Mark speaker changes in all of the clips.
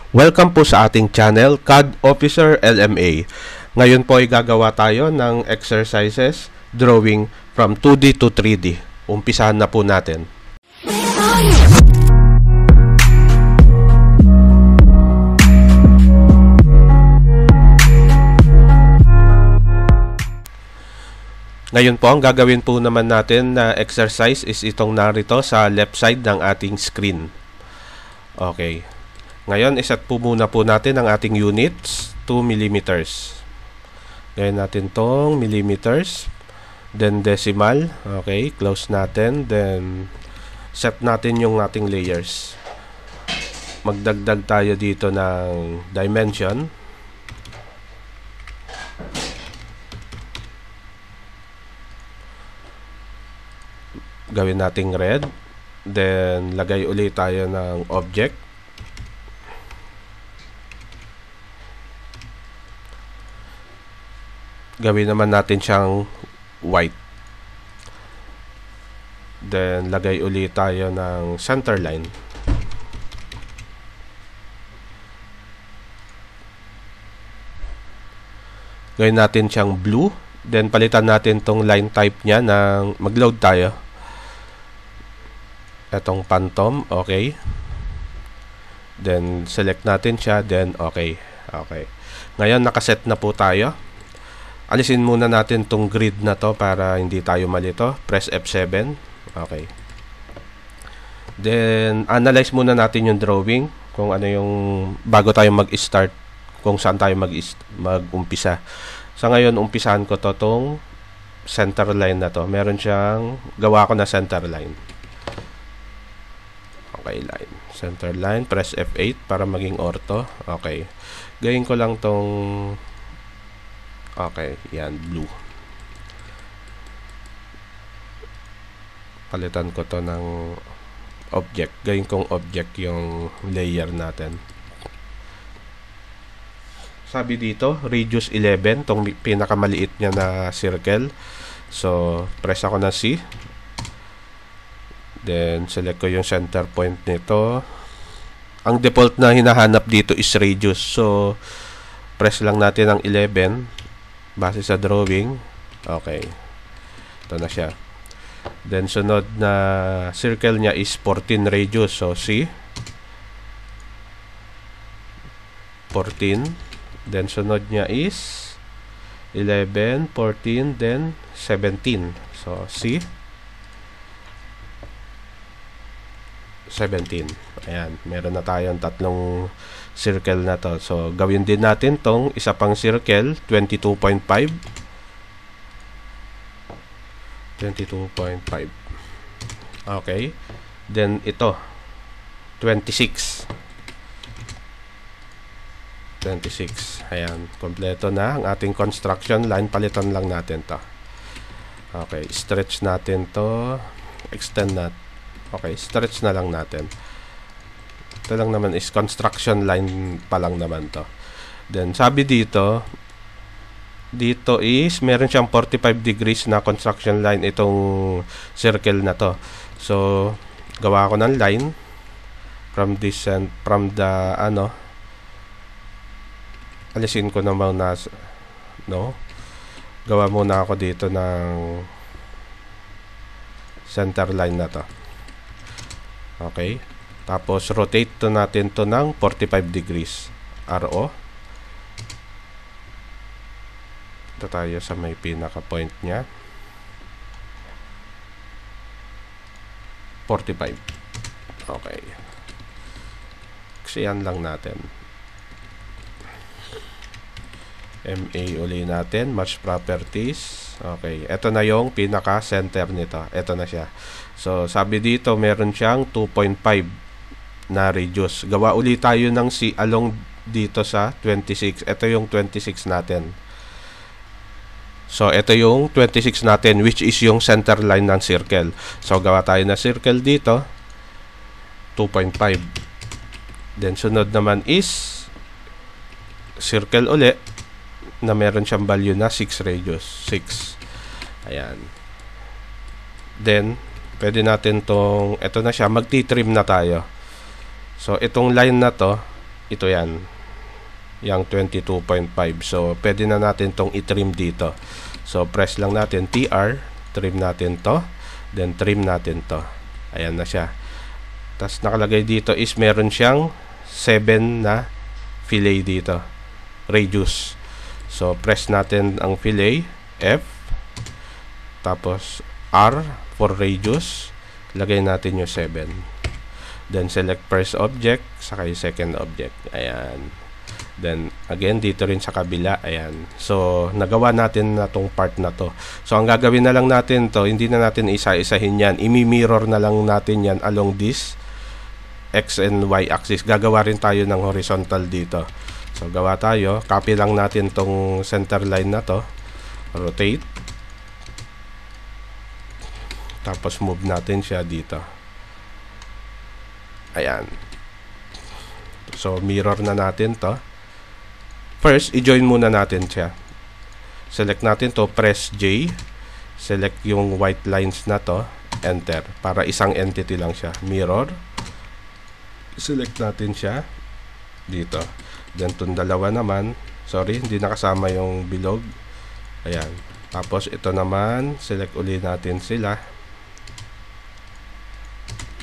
Speaker 1: Welcome po sa ating channel, CAD Officer LMA. Ngayon po ay gagawa tayo ng exercises, drawing from 2D to 3D. Umpisahan na po natin. Ngayon po, ang gagawin po naman natin na exercise is itong narito sa left side ng ating screen. Okay. Ngayon, iset po muna po natin ang ating units, 2 millimeters. Ngayon natin tong millimeters, then decimal. Okay, close natin, then set natin yung ating layers. Magdagdag tayo dito ng dimension. Gawin nating red, then lagay ulit tayo ng object. Gawin naman natin siyang white. Then lagay ulit tayo ng center line. Gawin natin siyang blue. Then palitan natin tong line type niya ng mag-load tayo. Etong phantom, okay. Then select natin siya, then okay. Okay. Ngayon nakaset na po tayo. Alisin muna natin tong grid na to para hindi tayo malito. Press F7. Okay. Then analyze muna natin yung drawing kung ano yung bago tayo mag-start, kung saan tayo mag-umpisa. Sa ngayon umpisahan ko to tong center line na to. Meron siyang gawa ko na center line. Okay, line. Center line, press F8 para maging ortho. Okay. Gawin ko lang tong okay, yan, blue. Palitan ko to ng object. Gawin kong object yung layer natin. Sabi dito, radius 11, tong pinakamaliit niya na circle. So, press ako na C. Then, select ko yung center point nito. Ang default na hinahanap dito is radius. So, press lang natin ang 11. Base sa drawing. Okay. Ito na siya. Then, sunod na circle niya is 14 radius. So, C. 14. Then, sunod niya is 11, 14, then 17. So, C. 17. Ayan. Meron na tayong tatlong circle na to. So, gawin din natin tong isa pang circle, 22.5. 22.5. Okay. Then, ito, 26. 26. Ayan. Kompleto na ang ating construction line. Palitan lang natin to. Okay. Stretch natin to. Extend natin. Okay. Stretch na lang natin. Ito lang naman is construction line pa lang naman to. Then sabi dito is meron siyang 45 degrees na construction line itong circle na to. So gawa ko ng line from this and from the alisin ko naman na gawa muna ako dito ng center line na to. Okay. Tapos, rotate to natin to ng 45 degrees. RO. Ito tayo sa may pinaka-point niya. 45. Okay. Kasi yan lang natin. MA uli natin. Match properties. Okay. Ito na yung pinaka-center nito. Ito na siya. So, sabi dito, meron siyang 2.5 na radius. Gawa ulit tayo ng C along dito sa 26. Ito yung 26 natin. So, ito yung 26 natin, which is yung center line ng circle. So, gawa tayo na circle dito. 2.5. Then, sunod naman is circle uli na meron siyang value na 6 radius. 6. Ayan. Then, pwede natin tong, ito na siya, magti-trim na tayo. So, itong line na to, ito yan, yung 22.5. So pwede na natin tong i-trim dito. So press lang natin TR, trim natin to, then trim natin to. Ayan na siya. Tapos nakalagay dito is meron siyang 7 na fillet dito, radius. So press natin ang fillet, F, tapos R for radius, lagay natin yung 7. Then select first object, saka yung second object. Ayan. Then again dito rin sa kabila. Ayan. So nagawa natin na tong part na to. So ang gagawin na lang natin to, hindi na natin isa-isahin yan, imi-mirror na lang natin yan along this X and Y axis. Gagawa rin tayo ng horizontal dito. So gawa tayo, copy lang natin tong center line na to, rotate, tapos move natin siya dito. Ayan. So mirror na natin to. First, i-join muna natin siya. Select natin to, press J, select yung white lines na to, enter, para isang entity lang siya. Mirror, select natin siya dito. Then itong dalawa naman, sorry, hindi nakasama yung bilog. Ayan. Tapos ito naman, select uli natin sila.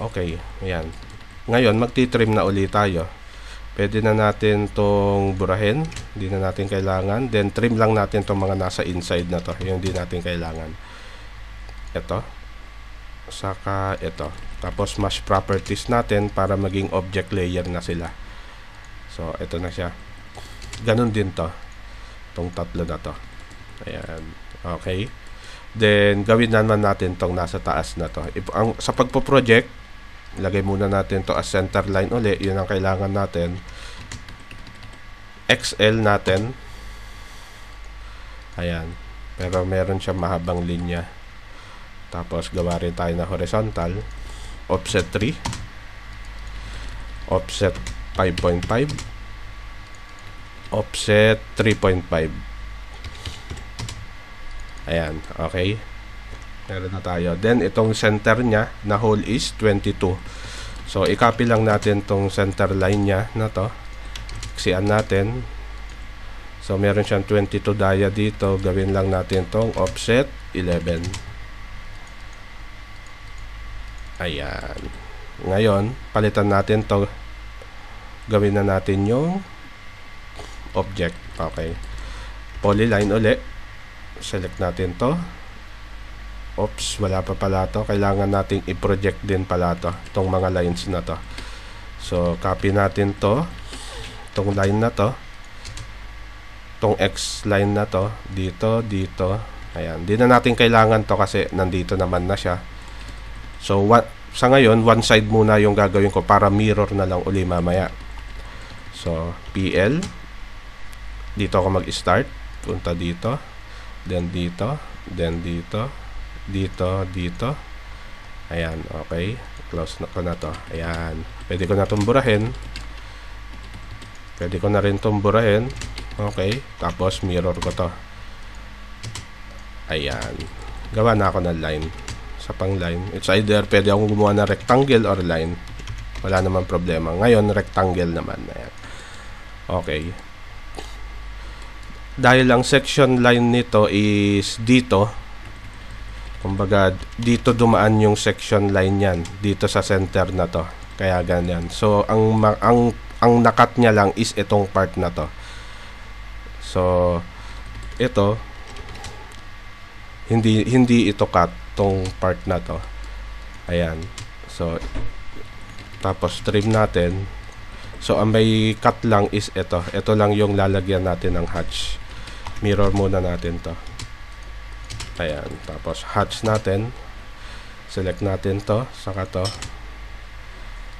Speaker 1: Okay, ayan. Ngayon, magti-trim na uli tayo. Pwede na natin tong burahin, hindi na natin kailangan. Then trim lang natin tong mga nasa inside na to, yung hindi natin kailangan. Ito, saka ito. Tapos mesh properties natin para maging object layer na sila. So ito na siya. Ganun din to, tong tatlo na to. Ayan, okay. Then gawin naman natin tong nasa taas na to. Sa pagpo-project, lagay muna natin to as center line uli. Yun ang kailangan natin. XL natin. Ayan. Pero meron siya mahabang linya. Tapos gawa rin tayo na horizontal. Offset 3. Offset 5.5. Offset 3.5. Ayan. Okay. Meron na tayo. Then, itong center niya na hole is 22. So, i-copy lang natin tong center line niya na to. Ksian natin. So, meron siyang 22 dia dito. Gawin lang natin tong offset 11. Ayan. Ngayon, palitan natin to. Gawin na natin yung object. Okay. Polyline uli. Select natin to. Oops, wala pa pala to. Kailangan nating i-project din pala to, itong mga lines na to. So, copy natin to, itong line na to, itong X line na to, dito, dito. Ayan, di na natin kailangan to kasi nandito naman na siya. So, sa ngayon, one side muna yung gagawin ko para mirror na lang uli mamaya. So, PL, dito ako mag-start, punta dito, then dito, then dito, dito, dito. Ayan, okay. Close na ko na to. Ayan. Pwede ko na itong burahin. Pwede ko na rin itong burahin. Okay. Tapos mirror ko to. Ayan. Gawa na ako ng line. Sa pang line. It's either pwede akong gumawa ng rectangle or line. Wala naman problema. Ngayon, rectangle naman. Ayan. Okay. Dahil ang section line nito is dito, kumbaga dito dumaan yung section line yan dito sa center na to, kaya ganyan. So ang nakat niya lang is itong part na to. So ito hindi ito cut tong part na to. Ayan. So tapos trim natin. So ang may cut lang is ito lang yung lalagyan natin ng hatch. Mirror muna natin to. Ayan, tapos hatch natin. Select natin to, saka to.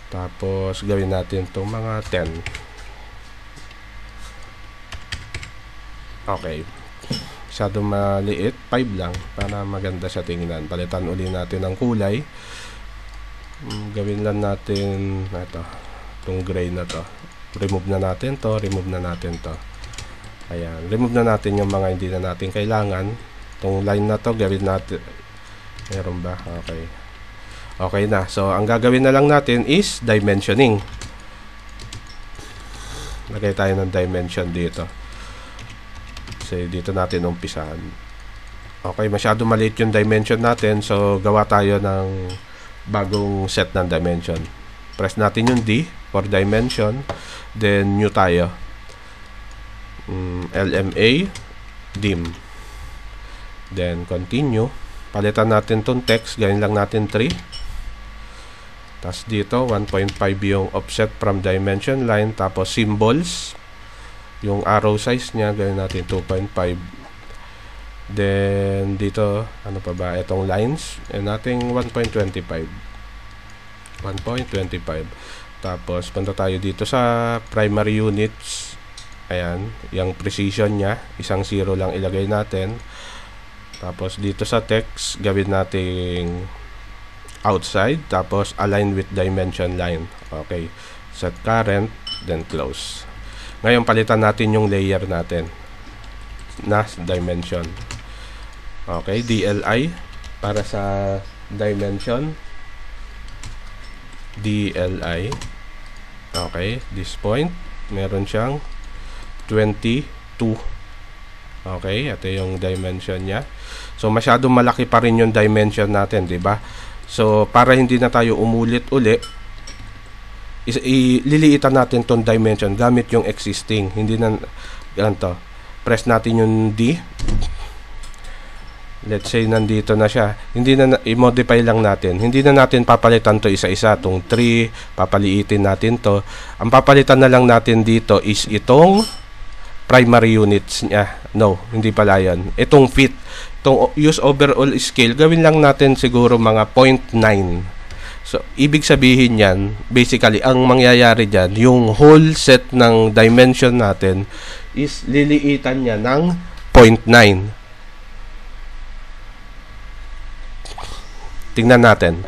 Speaker 1: Tapos gawin natin itong mga 10. Okay. Masyado maliit, 5 lang para maganda siya tingnan. Palitan uli natin ang kulay. Gawin lang natin itong gray na to. Remove na natin to, remove na natin to. Ayan, remove na natin yung mga hindi na natin kailangan. Itong line na to, gawin natin. Meron ba? Okay. Okay na. So, ang gagawin na lang natin is dimensioning. Lagay tayo ng dimension dito. Kasi dito natin umpisahan. Okay, masyado maliit yung dimension natin. So, gawa tayo ng bagong set ng dimension. Press natin yung D for dimension. Then, new tayo. LMA, dim. Then, continue. Palitan natin tong text. Gawin lang natin 3. Tapos dito, 1.5 yung offset from dimension line. Tapos, symbols. Yung arrow size niya, gawin natin 2.5. Then, dito, ano pa ba? Itong lines. And natin 1.25. 1.25. Tapos, punta tayo dito sa primary units. Ayan, yung precision niya. 1 0 lang ilagay natin. Tapos, dito sa text, gawin nating outside. Tapos, align with dimension line. Okay. Set current, then close. Ngayon, palitan natin yung layer natin na dimension. Okay, DLI para sa dimension. DLI. Okay, this point, meron siyang 22. Okay, ito yung dimension niya. So, masyadong malaki pa rin yung dimension natin, di ba? So, para hindi na tayo umulit uli, ililiitan natin tong dimension gamit yung existing. Hindi na ganito. Press natin yung D. Let's say nandito na siya. Hindi na i-modify lang natin. Hindi na natin papalitan to isa-isa. Itong 3, papaliitin natin to. Ang papalitan na lang natin dito is itong primary units niya. No, hindi pala yan. Itong fit. Itong use overall scale, gawin lang natin siguro mga 0.9. So, ibig sabihin yan, basically, ang mangyayari dyan, yung whole set ng dimension natin is liliitan niya ng 0.9. Tingnan natin.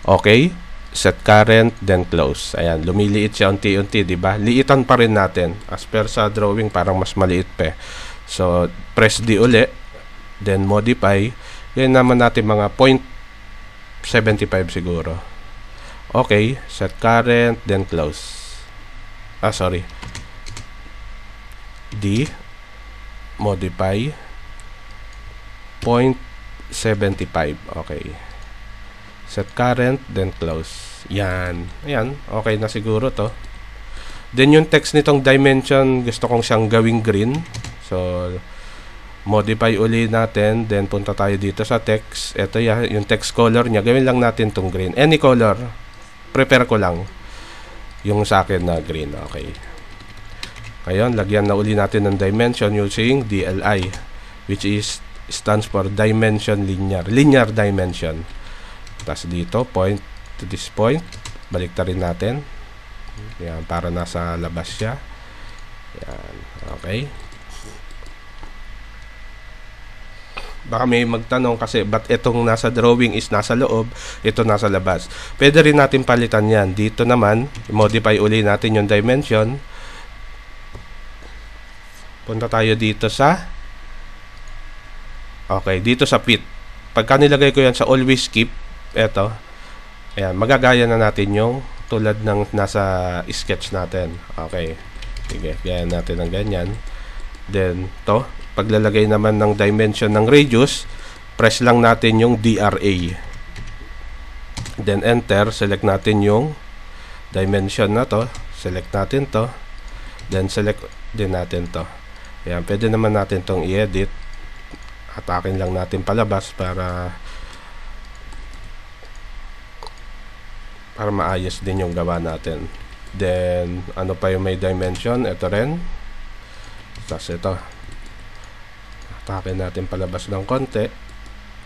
Speaker 1: Okay. Set current, then close. Ayan, lumiliit siya unti-unti, di ba? Liitan pa rin natin. As per sa drawing, parang mas maliit pa. So, press D uli, then modify. Yan naman natin mga 0.75 siguro. Okay, set current, then close. Sorry. D, modify, 0.75. Okay. Set current, then close. Yan. Ayan. Okay na siguro to. Then yung text nitong dimension, gusto kong siyang gawing green. So, modify uli natin. Then, punta tayo dito sa text. Ito yung text color niya. Gawin lang natin tong green. Any color. Prepare ko lang. Yung sa akin na green. Okay. Ngayon, lagyan na uli natin ng dimension using DLI. Which is stands for dimension linear. Linear dimension. Tapos dito, point to this point. Baliktarin natin. Yan, para nasa labas siya. Yan, okay. Baka may magtanong kasi ba't itong nasa drawing is nasa loob, ito nasa labas. Pwede rin natin palitan yan. Dito naman, modify uli natin yung dimension. Punta tayo dito sa dito sa fit. Pagka nilagay ko yan sa always keep, eto, ayan, magagaya na natin yung tulad ng nasa sketch natin. Okay. Sige, gaya natin ng ganyan. Then, to, paglalagay naman ng dimension ng radius, press lang natin yung DRA. Then, enter. Select natin yung dimension na to. Select natin to. Then, select din natin to. Ayan, pwede naman natin tong i-edit. Atakin lang natin palabas para maayos din yung gawa natin. Then, ano pa yung may dimension? Ito rin. Tapos ito. Atakin natin palabas ng konti.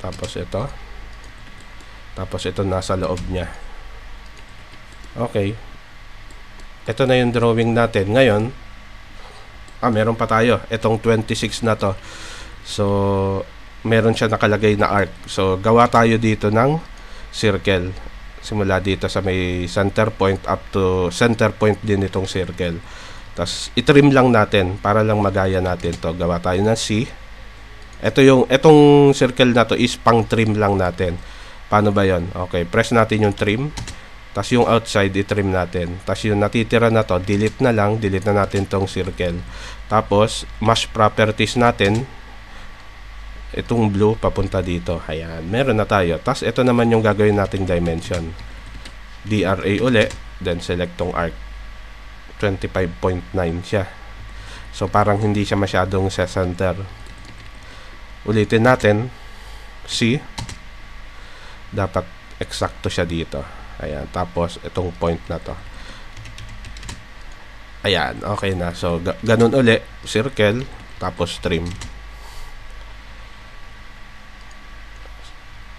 Speaker 1: Tapos ito. Tapos ito nasa loob niya. Okay. Ito na yung drawing natin. Ngayon, meron pa tayo. Itong 26 na to. So, meron siya nakalagay na arc. So, gawa tayo dito ng circle. Simula dito sa may center point up to center point din itong circle. Tapos, itrim lang natin para lang magaya natin to. Gawa tayo ng C. Itong circle na to is pang trim lang natin. Paano ba yon? Okay, press natin yung trim. Tapos yung outside, i-trim natin. Tapos yung natitira na to, delete na lang. Delete na natin tong circle. Tapos, mesh properties natin. Itong blue, papunta dito. Ayan, meron na tayo. Tapos, ito naman yung gagawin nating dimension. DRA uli. Then, select tong arc. 25.9 siya. So, parang hindi siya masyadong sa center. Ulitin natin. C. Dapat eksakto siya dito. Ayan, tapos itong point na to. Ayan, okay na. So, ganun uli, circle, tapos trim.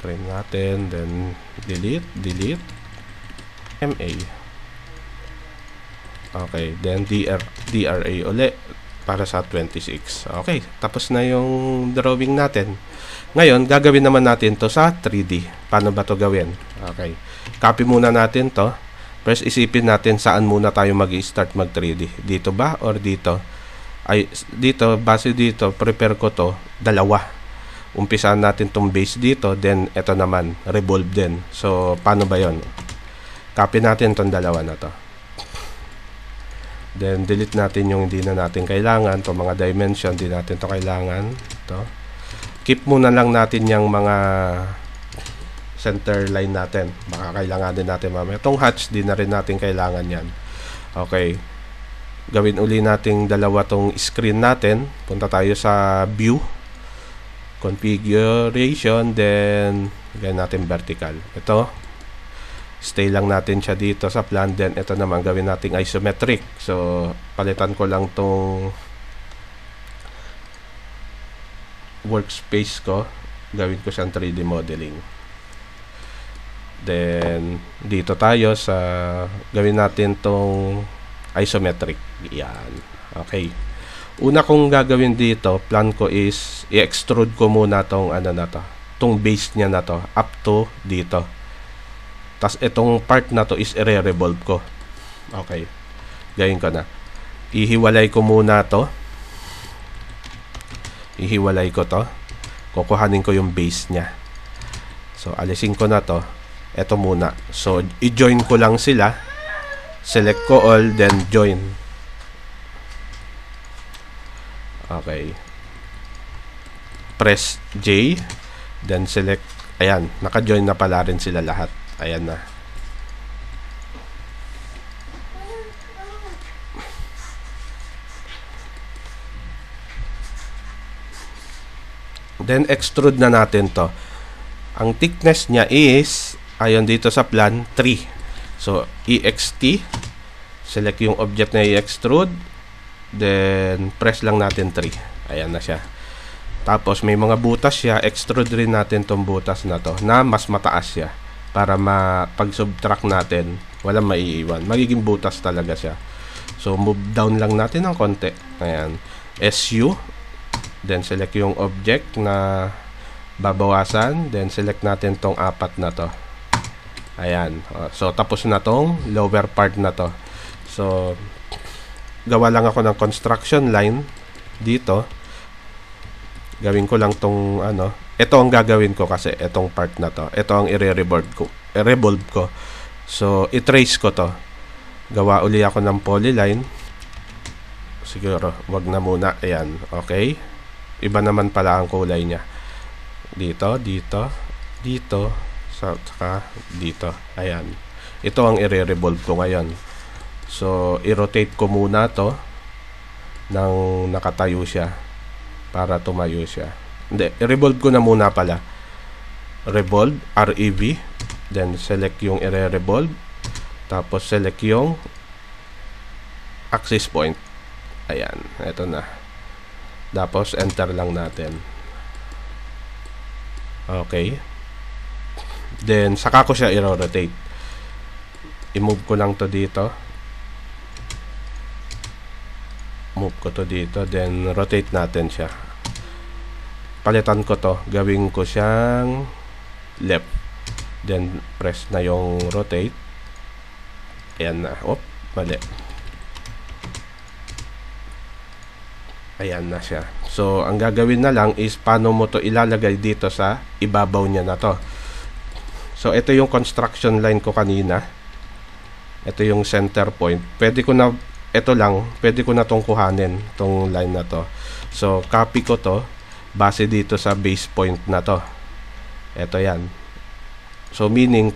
Speaker 1: Trim natin, then delete, MA. Okay, then DRA uli para sa 26. Okay, tapos na yung drawing natin. Ngayon, gagawin naman natin to sa 3D. Paano ba to gawin? Okay. Copy muna natin to. First, isipin natin saan muna tayo mag-i-start mag 3D. Dito ba or dito? Ay, dito, base dito, prepare ko to, dalawa. Umpisahan natin tong base dito, then ito naman, revolve din. So, paano ba yon? Copy natin tong dalawa na to. Then, delete natin yung hindi na natin kailangan. Itong mga dimension, hindi natin to kailangan. Ito. Keep muna lang natin yung mga center line natin. Baka kailangan din natin mamaya. Itong hatch, di na rin natin kailangan yan. Okay. Gawin uli natin dalawa tong screen natin. Punta tayo sa view. Configuration. Then, gawin natin vertical. Ito. Stay lang natin siya dito sa plan. Then, ito naman gawin natin isometric. So, palitan ko lang tong workspace ko. Gawin ko siyang 3D modeling. Then, dito tayo sa gawin natin tong isometric. Yan. Okay. Una kong gagawin dito, plan ko is i-extrude ko muna tong ano na to. Tong base niya na to up to dito. Tas itong part na to is i-revolve ko. Okay. Gawin ko na. Ihiwalay ko muna to. Ihiwalay ko to. Kukuhanin ko yung base niya. So, alisin ko na to. Ito muna. So, i-join ko lang sila. Select ko all, then join. Okay. Press J. Then select. Ayan. Naka-join na pala rin sila lahat. Ayan na. Then, extrude na natin to. Ang thickness niya is, ayon dito sa plan, 3. So, EXT. Select yung object na i-extrude. Then, press lang natin 3. Ayan na siya. Tapos, may mga butas siya. Extrude rin natin tong butas na to, na mas mataas siya. Para pag-subtract natin, walang maiiwan. Magiging butas talaga siya. So, move down lang natin ng konti. Ayan. SU. Then, select yung object na babawasan. Then, select natin tong 4 na to. Ayan. So, tapos na tong lower part na to. So, gawa lang ako ng construction line dito. Gawin ko lang tong ano. Ito ang gagawin ko kasi itong part na to. Ito ang i-revolve ko. So, i-trace ko to. Gawa uli ako ng polyline. Siguro, wag na muna. Ayan. Okay. Iba naman pala ang kulay niya. Dito, dito, dito, saka dito. Ayan. Ito ang i-revolve ko ngayon. So, i-rotate ko muna to nang nakatayo siya para tumayo siya. Hindi, i-revolve ko na muna pala. Revolve, REV. Then, select yung i-revolve. Tapos, select yung axis point. Ayan. Ito na. Tapos, enter lang natin. Okay. Then, saka ko siya i-rotate. I-move ko lang to dito. Move ko to dito. Then, rotate natin siya. Palitan ko to. Gawin ko siyang left. Then, press na yung rotate. Ayan na. Oop, mali. Ayan na siya. So, ang gagawin na lang is paano mo to ilalagay dito sa ibabaw niya na to. So, ito yung construction line ko kanina. Ito yung center point. Pwede ko na, ito lang, pwede ko na tong kuhanin, tong line na to. So, copy ko to, base dito sa base point na to. Ito yan. So, meaning,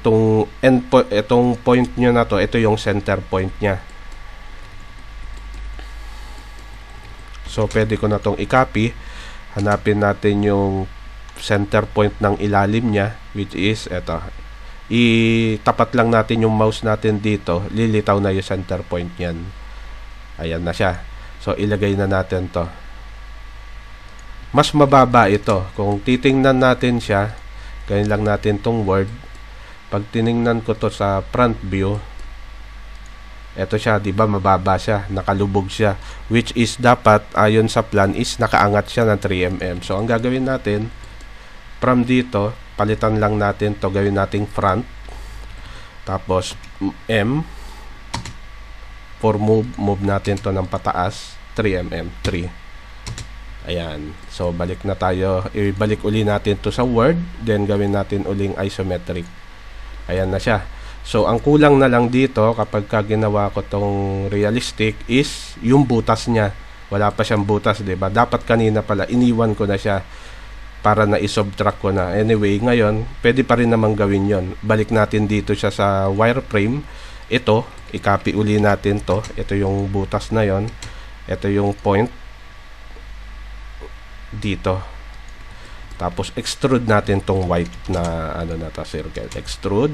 Speaker 1: itong point nyo na to, ito yung center point nya. So, pwede ko na tong i-copy. Hanapin natin yung center point ng ilalim nya, which is, ito. Itapat lang natin yung mouse natin dito, lilitaw na yung center point yan. Ayan na siya. So, ilagay na natin to. Mas mababa ito. Kung titingnan natin siya, ganyan lang natin tong word. Pag tiningnan ko to sa front view, eto siya, di ba, mababa siya, nakalubog siya, which is dapat, ayon sa plan, is nakaangat siya ng 3mm. So, ang gagawin natin, from dito, palitan lang natin to, gawin nating front, tapos M for move natin to ng pataas, 3mm, 3. Ayan, so balik na tayo, ibalik uli natin to sa word, then gawin natin uling isometric. Ayan na siya. So ang kulang na lang dito kapag ginawa ko tong realistic is yung butas niya. Wala pa siyang butas, diba? Dapat kanina pala iniwan ko na siya para na i-subtract ko na. Anyway, ngayon, pwede pa rin namang gawin yon. Balik natin dito siya sa wireframe. Ito, i-copy uli natin to. Ito yung butas na yon. Ito yung point. Dito. Tapos, extrude natin tong white na, na to, circle. Extrude.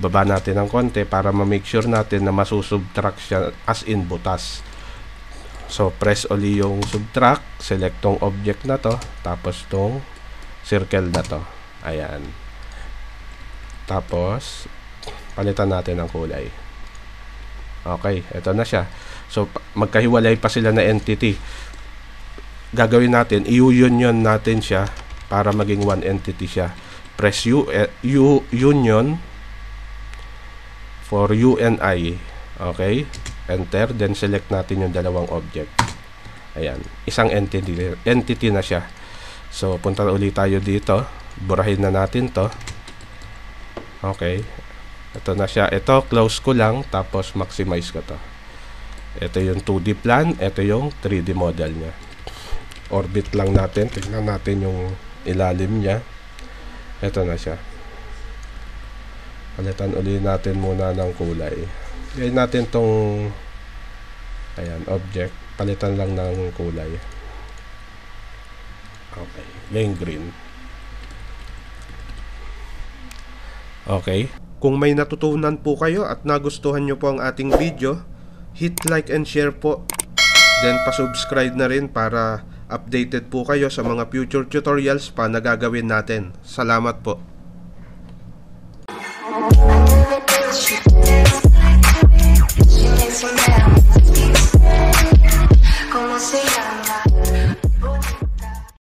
Speaker 1: Baba natin ng konti para ma-make sure natin na masusubtract siya as in butas. So, press uli yung subtract, select tong object na to, tapos tong circle na to. Ayan. Tapos, palitan natin ang kulay. Okay, ito na siya. So, magkahiwalay pa sila na entity. Gagawin natin, i-union natin siya para maging one entity siya. Press union for UNI. Okay? Enter, then select natin yung dalawang object. Ayan, isang entity na siya. So, punta ulit tayo dito. Burahin na natin to. Okay. Ito na siya. Ito, close ko lang, tapos maximize ko to. Ito yung 2D plan, ito yung 3D model niya. Orbit lang natin. Tignan natin yung ilalim niya. Ito na siya. Palitan ulit natin muna ng kulay. Gawin natin tong ayan, object. Palitan lang ng kulay. Okay. Yung green. Okay. Kung may natutunan po kayo at nagustuhan nyo po ang ating video, hit like and share po. Then pa-subscribe na rin para updated po kayo sa mga future tutorials pa na gagawin natin. Salamat po.
Speaker 2: Yeah.